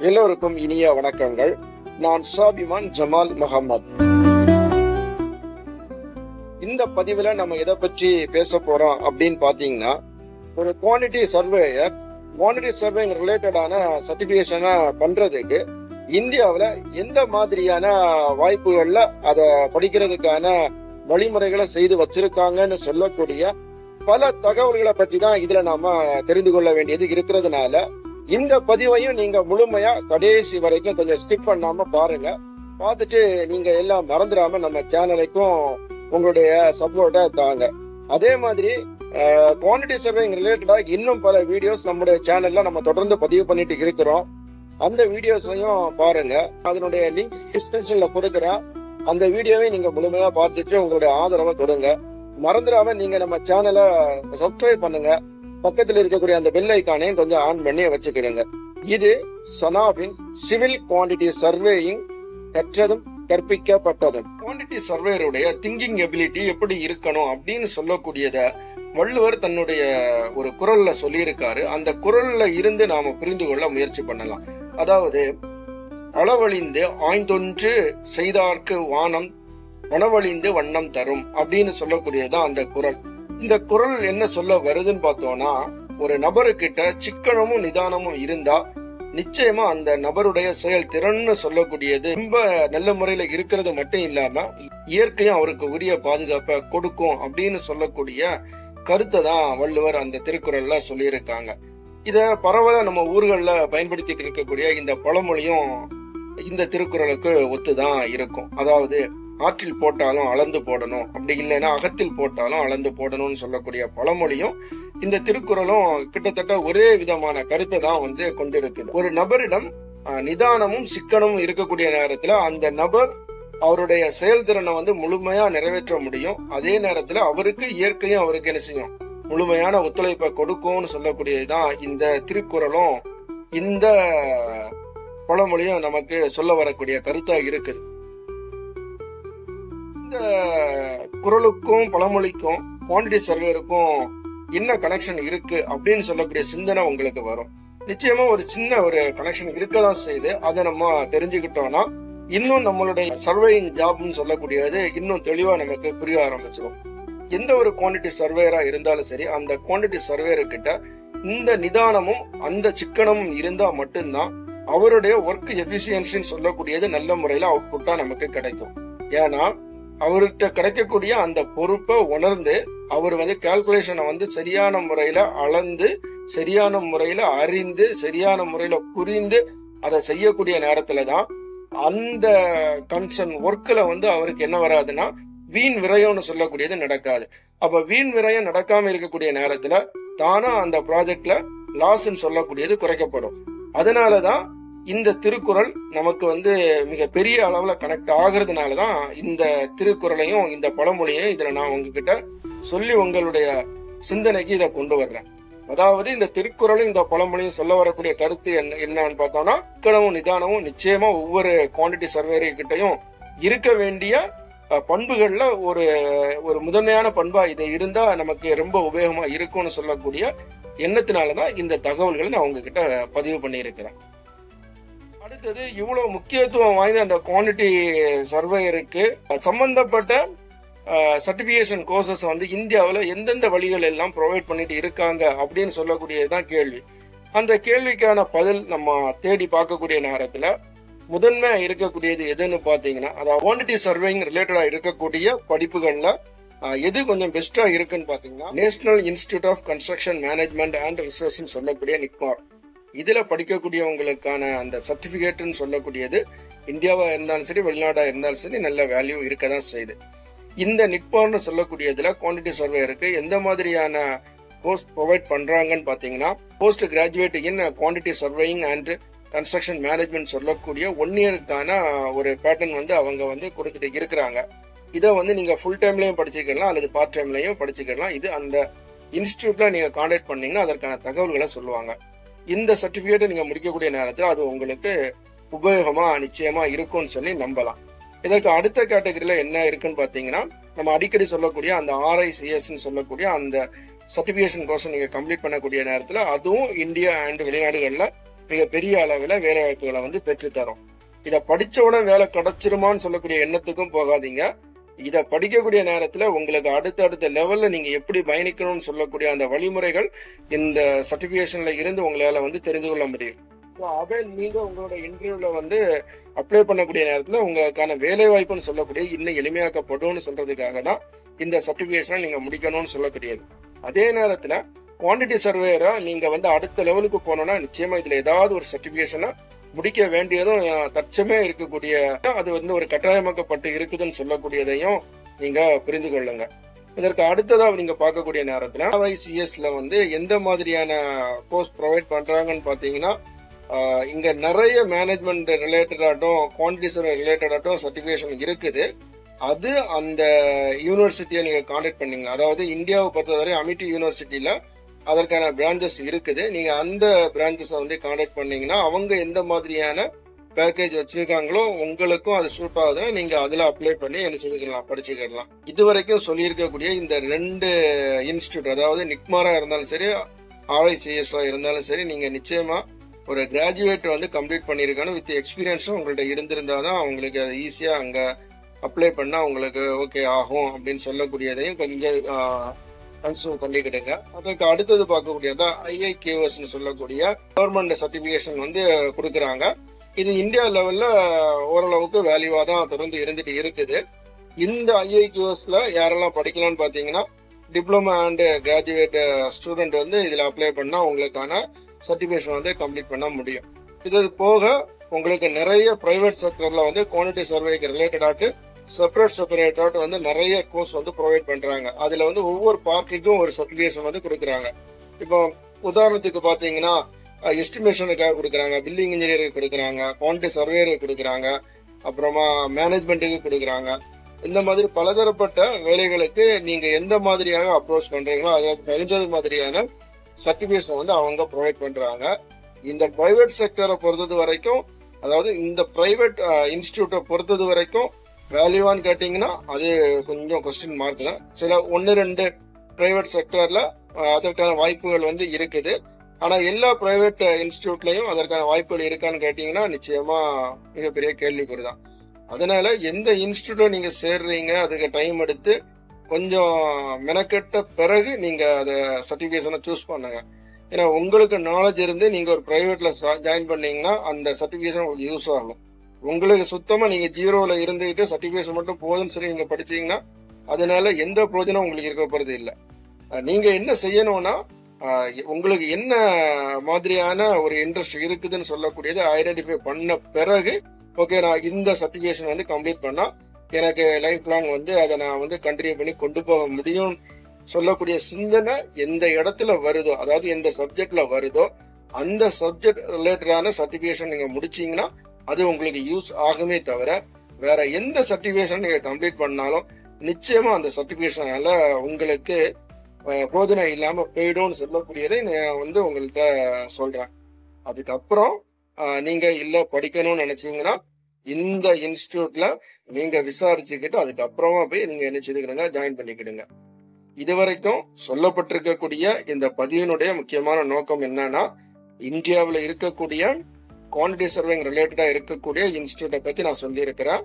எல்லோருக்கும் இனிய வணக்கங்கள். நான் சாபிமான் ஜமால் முகமது. இந்த பதிவுல நம்ம எதை பற்றி பேச போறோம் அப்படின்னு பாத்தீங்கன்னா, ஒரு குவான்டிட்டி சர்வேயிங் ரிலேட்டடான சர்டிபிகேஷனை பண்றதுக்கு இந்தியாவில் எந்த மாதிரியான வாய்ப்புகள்ல அதை படிக்கிறதுக்கான வழிமுறைகளை செய்து வச்சிருக்காங்கன்னு சொல்லக்கூடிய பல தகவல்களை பற்றி தான் இதுல நாம தெரிந்து கொள்ள வேண்டியது இருக்கிறதுனால இந்த பதிவையும் நீங்க முழுமையா கடைசி வரைக்கும் கொஞ்சம் ஸ்கிப் பண்ணாம பாருங்க. பார்த்துட்டு நீங்க எல்லாம் மறந்துடாம நம்ம சேனலுக்கும் உங்களுடைய சப்போர்ட்டை தாங்க. அதே மாதிரி குவான்டிட்டி சர்வேயிங் ரிலேட்டடா இன்னும் பல வீடியோஸ் நம்முடைய சேனல்ல நம்ம தொடர்ந்து பதிவு பண்ணிட்டு இருக்கிறோம். அந்த வீடியோஸையும் பாருங்க. அதனுடைய லிங்க் டிஸ்கிரிப்ஷன்ல கொடுக்குறேன். அந்த வீடியோவை நீங்க முழுமையா பார்த்துட்டு உங்களுடைய ஆதரவை கொடுங்க. மறந்துடாம நீங்க நம்ம சேனலை சப்ஸ்கிரைப் பண்ணுங்க. பக்கத்தில் இருக்கக்கூடிய அந்த பெல் ஐக்கானையும் கொஞ்சம் ஆன் பண்ணி வச்சுக்கிடுங்க. இது சனாவின் சிவில் குவான்டிட்டி சர்வேயிங், கற்றதும் கற்பிக்கப்பட்டதும். குவான்டிட்டி சர்வேயருடைய திங்கிங் எபிலிட்டி எப்படி இருக்கணும் அப்படின்னு சொல்லக்கூடியத வள்ளுவர் தன்னுடைய ஒரு குறள்ல சொல்லியிருக்காரு. அந்த குறள்ல இருந்து நாம புரிந்து கொள்ள முயற்சி பண்ணலாம். அதாவது, அளவழிந்து ஆய்ந்தொன்று செய்தார்க்கு வானம் வனவழிந்து வண்ணம் தரும் அப்படின்னு சொல்லக்கூடியதுதான் அந்த குறள். இந்த குறள் என்ன சொல்ல வருதுன்னு பார்த்தோம்னா, ஒரு நபருக்கிட்ட சிக்கனமும் நிதானமும் இருந்தா நிச்சயமா அந்த நபருடைய செயல் திறன்னு சொல்லக்கூடியது ரொம்ப நல்ல முறையில இருக்கிறது மட்டும் இல்லாம இயற்கையும் அவருக்கு உரிய பாதுகாப்பை கொடுக்கும் அப்படின்னு சொல்லக்கூடிய கருத்தை தான் வள்ளுவர் அந்த திருக்குறள்ல சொல்லியிருக்காங்க. இத பரவலா நம்ம ஊர்கள்ல பயன்படுத்திட்டு இருக்கக்கூடிய இந்த பழமொழியும் இந்த திருக்குறளுக்கு ஒத்துதான் இருக்கும். அதாவது, ஆற்றில் போட்டாலும் அளந்து போடணும், அப்படி இல்லைன்னா அகத்தில் போட்டாலும் அளந்து போடணும்னு சொல்லக்கூடிய பழமொழியும் இந்த திருக்குறளும் கிட்டத்தட்ட ஒரே விதமான கருத்தை தான் கொண்டிருக்குது. ஒரு நபரிடம் நிதானமும் சிக்கனமும் இருக்கக்கூடிய நேரத்துல அந்த நபர் அவருடைய செயல்திறனை முழுமையா நிறைவேற்ற முடியும். அதே நேரத்துல அவருக்கு இயற்கையும் அவருக்கு என்ன செய்யும், முழுமையான ஒத்துழைப்பை கொடுக்கும்னு சொல்லக்கூடியதுதான் இந்த திருக்குறளும் இந்த பழமொழியும் நமக்கு சொல்ல வரக்கூடிய கருத்தா இருக்குது. இந்த குறளுக்கும் பழமொழிக்கும் குவான்டிட்டி சர்வேருக்கும் என்ன கனெக்ஷன் இருக்கு அப்படின்னு சொல்லக்கூடிய சிந்தனை உங்களுக்கு வரும். நிச்சயமா ஒரு சின்ன ஒரு கனெக்ஷன் இருக்கதான் செய்யுது. அதை நம்ம தெரிஞ்சுக்கிட்டோம்னா இன்னும் நம்மளுடைய சர்வேயிங் ஜாப்னு சொல்லக்கூடியது இன்னும் தெளிவா நமக்கு புரிய ஆரம்பிச்சிடும். எந்த ஒரு குவான்டிட்டி சர்வேயரா இருந்தாலும் சரி, அந்த குவான்டிட்டி சர்வேயர்கிட்ட இந்த நிதானமும் அந்த சிக்கனமும் இருந்தா மட்டும்தான் அவருடைய ஒர்க் எஃபிஷியன்சின்னு சொல்லக்கூடியது நல்ல முறையில அவுட்புட்டா நமக்கு கிடைக்கும். ஏன்னா அவர்கிட்ட கிடைக்கக்கூடிய அந்த பொறுப்பை உணர்ந்து அவர் கால்குலேஷனை சரியான முறையில அளந்து, சரியான முறையில அறிந்து, சரியான முறையில புரிந்து அதை செய்யக்கூடிய நேரத்துலதான் அந்த கன்சர்ன் ஒர்க்ல அவருக்கு என்ன வராதுன்னா வீண் விரயம்னு சொல்லக்கூடியது நடக்காது. அப்ப வீண் விரயம் நடக்காம இருக்கக்கூடிய நேரத்துல தானா அந்த ப்ராஜெக்ட்ல லாஸ்ன்னு சொல்லக்கூடியது குறைக்கப்படும். அதனாலதான் இந்த திருக்குறள் நமக்கு மிக பெரிய அளவுல கனெக்ட் ஆகுறதுனாலதான் இந்த திருக்குறளையும் இந்த பழமொழியையும் இதுல நான் உங்ககிட்ட சொல்லி உங்களுடைய சிந்தனைக்கு இதை கொண்டு வர்றேன். அதாவது, இந்த திருக்குறளும் இந்த பழமொழியும் சொல்ல வரக்கூடிய கருத்து என்னன்னு பார்த்தோம்னா, சிக்கனமும் நிதானமும் நிச்சயமா ஒவ்வொரு குவான்டிட்டி சர்வேயர்கிட்டையும் இருக்க வேண்டிய பண்புகள்ல ஒரு முதன்மையான பண்பா இது இருந்தா நமக்கு ரொம்ப உபயோகமா இருக்கும்னு சொல்லக்கூடிய எண்ணத்தினாலதான் இந்த தகவல்களை நான் உங்ககிட்ட பதிவு பண்ணியிருக்கிறேன். அடுத்தது, இவ்வளவு முக்கியத்துவம் வாய்ந்த அந்த குவான்டிட்டி சர்வேயருக்கு சம்பந்தப்பட்ட சர்டிபிகேஷன் கோர்சஸ் இந்தியாவில் எந்தெந்த வழிகள் எல்லாம் ப்ரொவைட் பண்ணிட்டு இருக்காங்க அப்படின்னு சொல்லக்கூடியதுதான் கேள்வி. அந்த கேள்விக்கான பதில் நம்ம தேடி பார்க்கக்கூடிய நேரத்துல முதன்மையா இருக்கக்கூடியது எதுன்னு பாத்தீங்கன்னா, அதாவது குவான்டிட்டி சர்வேயிங் ரிலேட்டடா இருக்கக்கூடிய படிப்புகள்ல எது கொஞ்சம் பெஸ்டா இருக்குன்னு பாத்தீங்கன்னா, national institute of construction management and research சொல்லக்கூடிய நிக்மார். இதுல படிக்கக்கூடியவங்களுக்கான அந்த சர்டிபிகேட்னு சொல்லக்கூடியது இந்தியாவா இருந்தாலும் சரி, வெளிநாடா இருந்தாலும் சரி, நல்ல வேல்யூ இருக்கதான் செய்யுது. இந்த நிக்மார்னு சொல்லக்கூடியதுல குவான்டிட்டி சர்வேயருக்கு எந்த மாதிரியான கோர்ஸ் ப்ரொவைட் பண்றாங்கன்னு பாத்தீங்கன்னா, post graduate in quantity surveying and construction management சொல்லக்கூடிய 1 இயருக்கான ஒரு பேட்டர்ன் அவங்க கொடுத்துட்டு இருக்கிறாங்க. இதை நீங்க ஃபுல் டைம்லயும் படிச்சுக்கலாம் அல்லது பார்ட் டைம்லயும் படிச்சுக்கலாம். இது அந்த இன்ஸ்டிடியூட்ல நீங்க கான்டாக்ட் பண்ணீங்கன்னா அதற்கான தகவல்களை சொல்லுவாங்க. இந்த சர்டிபிகேட்டை நீங்க முடிக்கக்கூடிய நேரத்தில் அது உங்களுக்கு உபயோகமா நிச்சயமா இருக்கும்னு சொல்லி நம்பலாம். இதற்கு அடுத்த கேட்டகரியில என்ன இருக்குன்னு பாத்தீங்கன்னா, நம்ம அடிக்கடி சொல்லக்கூடிய அந்த RICS சொல்லக்கூடிய அந்த சர்டிபிகேஷன் கோர்ஸ் நீங்க கம்ப்ளீட் பண்ணக்கூடிய நேரத்துல அதுவும் இந்தியா அண்ட் வெளிநாடுகள்ல மிகப்பெரிய அளவில் வேலை வாய்ப்புகளை வந்து பெற்றுத்தரும். இதை படிச்சவுடன் வேலை கிடைச்சிருமான்னு சொல்லக்கூடிய எண்ணத்துக்கும் போகாதீங்க. இதை படிக்கக்கூடிய நேரத்துல உங்களுக்கு அடுத்த லெவல்ல நீங்க எப்படி பயணிக்கணும்னு சொல்லக்கூடிய அந்த வழிமுறைகள் இந்த சர்டிபிகேஷன்ல இருந்து உங்களால வந்து தெரிந்து கொள்ள முடியும். ஸோ அதை நீங்க உங்களோட இன்டர்வியூல வந்து அப்ளை பண்ணக்கூடிய நேரத்துல உங்களுக்கான வேலை வாய்ப்புன்னு சொல்லக்கூடிய இன்னும் எளிமையாக்கப்படும்னு சொல்றதுக்காக தான் இந்த சர்டிபிகேஷனை நீங்க முடிக்கணும்னு சொல்லக்கூடியது. அதே நேரத்துல குவான்டிட்டி சர்வேயரா நீங்க வந்து அடுத்த லெவலுக்கு போனோம்னா நிச்சயமா இதுல ஏதாவது ஒரு சர்டிபிகேஷனை முடிக்க வேண்டியதும் தற்சமே இருக்கக்கூடிய, அது வந்து ஒரு கட்டாயமாக்கப்பட்டு இருக்குதுன்னு சொல்லக்கூடியதையும் நீங்க புரிந்து கொள்ளுங்க. இதற்கு அடுத்ததா நீங்க பார்க்கக்கூடிய நேரத்துல RICSல வந்து எந்த மாதிரியான கோர்ஸ் ப்ரொவைட் பண்றாங்கன்னு பாத்தீங்கன்னா, இங்க நிறைய மேனேஜ்மெண்ட் ரிலேட்டடாட்டும் குவான்டிட்டி சர்வே ரிலேட்டடாட்டும் சர்டிபிகேஷன் இருக்குது. அது அந்த யூனிவர்சிட்டியை நீங்க கான்டாக்ட் பண்ணீங்க, அதாவது இந்தியாவை பொறுத்தவரை அமிட்டி யூனிவர்சிட்டியில அதற்கான பிரான்ச்சஸ் இருக்குது. நீங்க அந்த பிரான்ச்சஸை வந்து கான்டாக்ட் பண்ணீங்கன்னா அவங்க எந்த மாதிரியான பேக்கேஜ் வச்சிருக்காங்களோ உங்களுக்கும் அது சூட் ஆகுதுன்னா நீங்க அதுல அப்ளை பண்ணி என்ன செய்துக்கலாம், படிச்சுக்கலாம். இதுவரைக்கும் சொல்லியிருக்கக்கூடிய இந்த 2 இன்ஸ்டியூட், அதாவது நிக்மாரா இருந்தாலும் சரி RICS இருந்தாலும் சரி, நீங்க நிச்சயமா ஒரு கிராஜுவேட் வந்து கம்ப்ளீட் பண்ணியிருக்கணும். வித் எக்ஸ்பீரியன்ஸும் உங்கள்ட்ட இருந்திருந்தாதான் உங்களுக்கு அது ஈஸியா அங்க அப்ளை பண்ணா உங்களுக்கு ஓகே ஆகும் அப்படின்னு சொல்லக்கூடியதையும் கொஞ்சம் கன்சிடர் பண்ணிக்கிடுங்க. அதற்கு அடுத்தது பார்க்கக்கூடியதா IIQS சொல்லக்கூடிய கவர்மெண்ட் சர்டிபிகேஷன் வந்து கொடுக்குறாங்க. இது இந்தியா லெவல்ல ஓரளவுக்கு வேல்யூவா தான் தொடர்ந்து இருந்துட்டு இருக்குது. இந்த IIQSல யாரெல்லாம் படிக்கலாம்னு பாத்தீங்கன்னா, டிப்ளமா அண்ட் கிராஜுவேட் ஸ்டூடெண்ட் வந்து இதுல அப்ளை பண்ணா உங்களுக்கான சர்டிபிகேஷன் வந்து கம்ப்ளீட் பண்ண முடியும். இது போக உங்களுக்கு நிறைய பிரைவேட் செக்டர்ல வந்து குவான்டிட்டி சர்வேக்கு ரிலேட்டடாட்டு செப்பரேட் வந்து நிறைய கோர்ஸ் வந்து ப்ரொவைட் பண்றாங்க. அதுல வந்து ஒவ்வொரு பார்ட்டிக்கும் ஒரு சர்டிபிகேஷன் வந்து கொடுக்குறாங்க. இப்போ உதாரணத்துக்கு பாத்தீங்கன்னா எஸ்டிமேஷனுக்காக கொடுக்குறாங்க, பில்டிங் இன்ஜினியருக்கு கொடுக்குறாங்க, குவான்டிட்டி சர்வேயருக்கு கொடுக்குறாங்க, அப்புறமா மேனேஜ்மெண்ட்டுக்கு கொடுக்குறாங்க. இந்த மாதிரி பலதரப்பட்ட வேலைகளுக்கு நீங்க எந்த மாதிரியாக அப்ரோச் பண்றீங்களோ அதாவது தெரிஞ்சது மாதிரியான சர்டிபிகேஷன் வந்து அவங்க ப்ரொவைட் பண்றாங்க. இந்த பிரைவேட் செக்டரை பொறுத்தது வரைக்கும், அதாவது இந்த பிரைவேட் இன்ஸ்டிடியூட்டை பொறுத்தது வரைக்கும் வேல்யூவான்னு கேட்டீங்கன்னா அது கொஞ்சம் கொஸ்டின் மார்க் தான். சில 1-2 பிரைவேட் செக்டர்ல அதற்கான வாய்ப்புகள் வந்து இருக்குது. ஆனா எல்லா பிரைவேட் இன்ஸ்டிடியூட்லயும் அதற்கான வாய்ப்புகள் இருக்கான்னு கேட்டீங்கன்னா நிச்சயமா மிகப்பெரிய கேள்விக்குறி தான். அதனால எந்த இன்ஸ்டிடியூட்ல நீங்க சேர்றீங்க அதுக்கு டைம் எடுத்து கொஞ்சம் மெனக்கெட்ட பிறகு நீங்க அதை சர்டிபிகேஷனை சூஸ் பண்ணுங்க. ஏன்னா உங்களுக்கு நாலேஜ் இருந்து நீங்க ஒரு பிரைவேட்ல ஜாயின் பண்ணீங்கன்னா அந்த சர்டிபிகேஷன் உங்களுக்கு யூஸ் ஆகும். உங்களுக்கு சுத்தமா நீங்க ஜீரோல இருந்துகிட்டு சர்டிபிகேஷன் மட்டும் போதும்னு சொல்லி நீங்க படிச்சீங்கன்னா அதனால எந்த பிரயோஜனம் உங்களுக்கு இருக்க போறது இல்லை. நீங்க என்ன செய்யணும்னா, உங்களுக்கு என்ன மாதிரியான ஒரு இன்ட்ரெஸ்ட் இருக்குதுன்னு சொல்லக்கூடியதை ஐடென்டிஃபை பண்ண பிறகு ஓகே நான் இந்த சர்டிபிகேஷன் வந்து கம்ப்ளீட் பண்ணா எனக்கு லைஃப் லாங் வந்து அதை நான் வந்து கண்டினியூ பண்ணி கொண்டு போக முடியும் சொல்லக்கூடிய சிந்தனை எந்த இடத்துல வருதோ, அதாவது எந்த சப்ஜெக்ட்ல வருதோ அந்த சப்ஜெக்ட் ரிலேட்டடான சர்டிபிகேஷன் நீங்க முடிச்சீங்கன்னா அது உங்களுக்கு யூஸ் ஆகுமே தவிர வேற எந்த சர்டிபிகேஷன் நீங்க கம்ப்ளீட் பண்ணாலும் நிச்சயமா அந்த சர்டிபிகேஷனால உங்களுக்கு போதனை இல்லாம போயிடும்னு சொல்லக்கூடியதை நான் வந்து உங்கள்கிட்ட சொல்றேன். அதுக்கப்புறம் நீங்க இல்ல படிக்கணும்னு நினைச்சீங்கன்னா இந்த இன்ஸ்டிடியூட்ல நீங்க விசாரிச்சுக்கிட்டு அதுக்கப்புறமா போய் நீங்க என்ன செய்துக்கிடுங்க, ஜாயின் பண்ணிக்கிடுங்க. இதுவரைக்கும் சொல்லப்பட்டிருக்கக்கூடிய இந்த பதிவினுடைய முக்கியமான நோக்கம் என்னன்னா, இந்தியாவில் இருக்கக்கூடிய குவான்டிட்டி சர்வேங் ரிலேட்டடா இருக்கக்கூடிய இன்ஸ்டிடியூட்டை பத்தி நான் சொல்லியிருக்கிறேன்.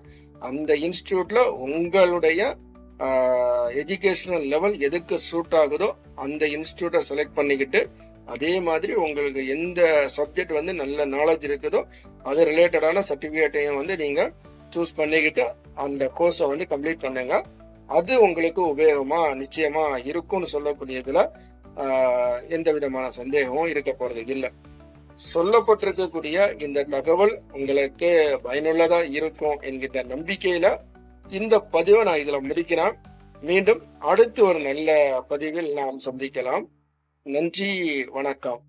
அந்த இன்ஸ்டிடியூட்ல உங்களுடைய எஜுகேஷனல் லெவல் எதுக்கு சூட் ஆகுதோ அந்த இன்ஸ்டிடியூட்டை செலக்ட் பண்ணிக்கிட்டு அதே மாதிரி உங்களுக்கு எந்த சப்ஜெக்ட் வந்து நல்ல நாலேஜ் இருக்குதோ அது ரிலேட்டடான சர்டிபிகேட்டையும் வந்து நீங்க சூஸ் பண்ணிக்கிட்டு அந்த கோர்ஸை வந்து கம்ப்ளீட் பண்ணுங்க. அது உங்களுக்கு உபயோகமா நிச்சயமா இருக்கும்னு சொல்லக்கூடியதுல எந்த விதமான சந்தேகமும் இருக்க போறது இல்லை. சொல்லப்பட்டிருக்கக்கூடிய இந்த தகவல் உங்களுக்கு பயனுள்ளதா இருக்கும் என்கிற நம்பிக்கையில இந்த பதிவை நான் இதுல முடிக்கிறேன். மீண்டும் அடுத்து ஒரு நல்ல பதிவில் நாம் சந்திக்கலாம். நன்றி, வணக்கம்.